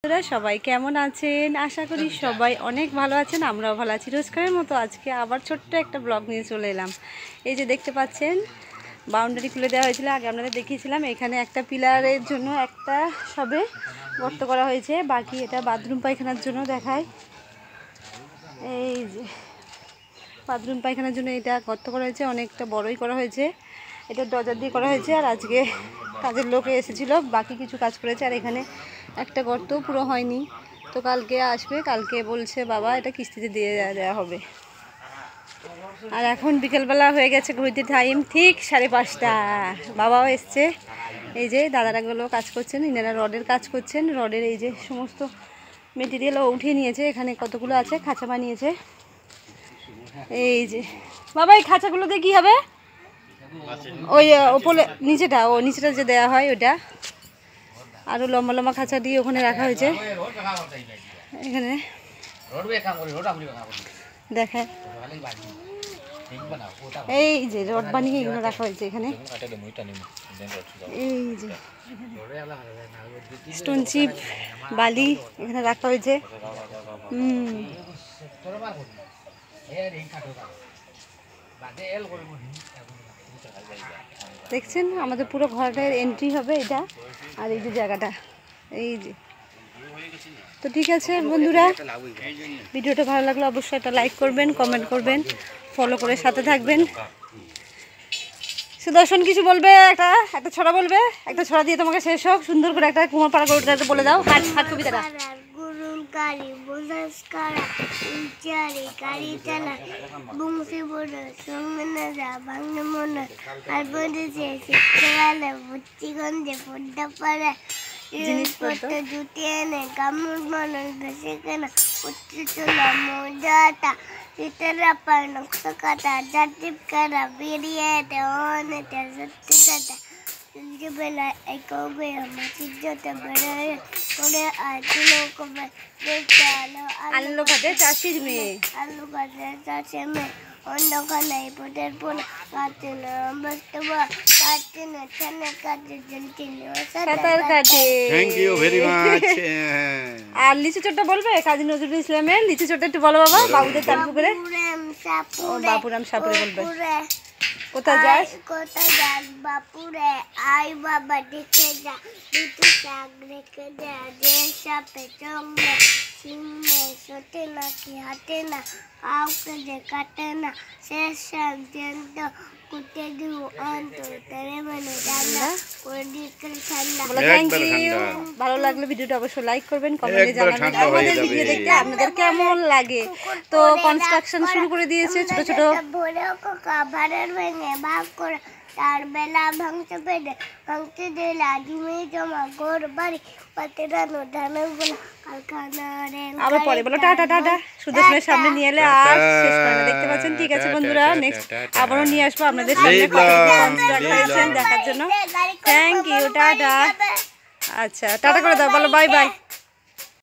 বন্ধুরা সবাই কেমন আছেন? আশা করি সবাই অনেক ভালো আছেন। আমরাও ভালো আছি। রোজকারের মতো আজকে আবার ছোট্ট একটা ব্লগ নিয়ে চলে এলাম। এই যে দেখতে পাচ্ছেন বাউন্ডারি খুলে দেওয়া হয়েছিল, আগে আপনাদের দেখিয়েছিলাম। এখানে একটা পিলারের জন্য একটা সবে গর্ত করা হয়েছে, বাকি এটা বাথরুম পায়খানার জন্য দেখায়। এই যে বাথরুম পায়খানার জন্য এটা গর্ত করা হয়েছে, অনেকটা বড়ই করা হয়েছে। এটা ডজার দিয়ে করা হয়েছে। আর আজকে কাজের লোক এসেছিলো, বাকি কিছু কাজ করেছে। আর এখানে একটা গর্ত পুরো হয়নি, তো কালকে আসবে। কালকে বলছে বাবা এটা কিস্তিতে দিয়ে দেওয়া হবে। আর এখন বিকেলবেলা হয়ে গেছে, ঘুরতে টাইম ঠিক 5:30। বাবাও এসছে। এই যে দাদারাগুলো কাজ করছেন, ইনারা রডের কাজ করছেন। রডের এই যে সমস্ত মেটেরিয়ালও উঠিয়ে নিয়েছে। এখানে কতগুলো আছে, খাঁচা বানিয়েছে। এই যে বাবা এই খাঁচাগুলো দিয়ে কী হবে? ওই ওপরে নিচেটা যে দেওয়া হয় ওটা। আরও লম্বা লম্বা খাঁচা দিয়ে ওখানে রাখা হয়েছে। এখানে দেখে এই যে রড বানিয়ে এগুলো রাখা হয়েছে এখানে। এই যে স্টোন চিপ বালি এখানে রাখা হয়েছে। দেখছেন আমাদের পুরো ঘরটার এন্ট্রি হবে এটা। আর এই যে জায়গাটা, এই যে। তো ঠিক আছে বন্ধুরা, ভিডিওটা ভালো লাগলে অবশ্যই একটা লাইক করবেন, কমেন্ট করবেন, ফলো করে সাথে থাকবেন। সুদর্শন কিছু বলবে, একটা ছড়া বলবে। একটা ছড়া দিয়ে তোমাকে শেষ হোক সুন্দর করে। একটা কুমারপাড়া গরুটা বলে দাও। হাট কবিতাটা। Kari bulas kara uncari kari tala bungsi bodoh sumena zabang nemona albode sesi kerala bucci gonde podda para jinis potto jutiene kamul manon besekana utti chola mojata sitara panok sakata jatip kara biriyete onete satti kata বেলা একবে মাটির জতে বেড়ে করে আলু ভাতে চাষির মেয়ে আলু ভাতে চাষের মেয়ে অন্ধকারে পোটের পোনা কাটে না বসতে কাটে না ছেলে কাটে জলটি সাঁতার কাটে। Thank you very much. আর লিচু চট্টা বলবে? কাজী নজরুল ইসলামের লিচু চট্টা একটু বলো বাবা। বাবুদের তার পুকুরে বাপুরাম সাপুরে বলবে। কোথায় যাস বাপুরে আই বাবা দেখে যা দুটো শাক রেখে যা যে সাপে চঙ্গে সিংহে সোটে না কি হাতে না কাউকে যে কাটে না শেষ শাক জ্যান্ত কুটে দিও অন্তর তেরে মানে জানা করে দিকে ঠান্ডা। Thank you. ভালো লাগলে ভিডিওটা অবশ্যই লাইক করবেন, কমেন্টে জানাবেন আমাদের ভিডিও দেখতে আপনাদের কেমন লাগে। তো কনস্ট্রাকশন শুরু করে দিয়েছে ছোট ছোট ভোরে খাবারের ভেঙে ভাগ করে তার বেলা ভাঙতে পেরে ভাঙতে দিলে জমি জমা ঘর বাড়ি পাতেরানো ধানের গোলা কারখানারে। আবার পরে বলো টাটা টাটা। সুদর্শনের সামনে নিয়ে এলে আর শেষ করে না, দেখতে পাচ্ছেন। ঠিক আছে বন্ধুরা, নেক্সট আবারও নিয়ে আসবো আপনাদের সামনে কনস্ট্রাকশন দেখার জন্য। Thank you, tata. আচ্ছা টাটা করে দাও, বলো বাই বাই।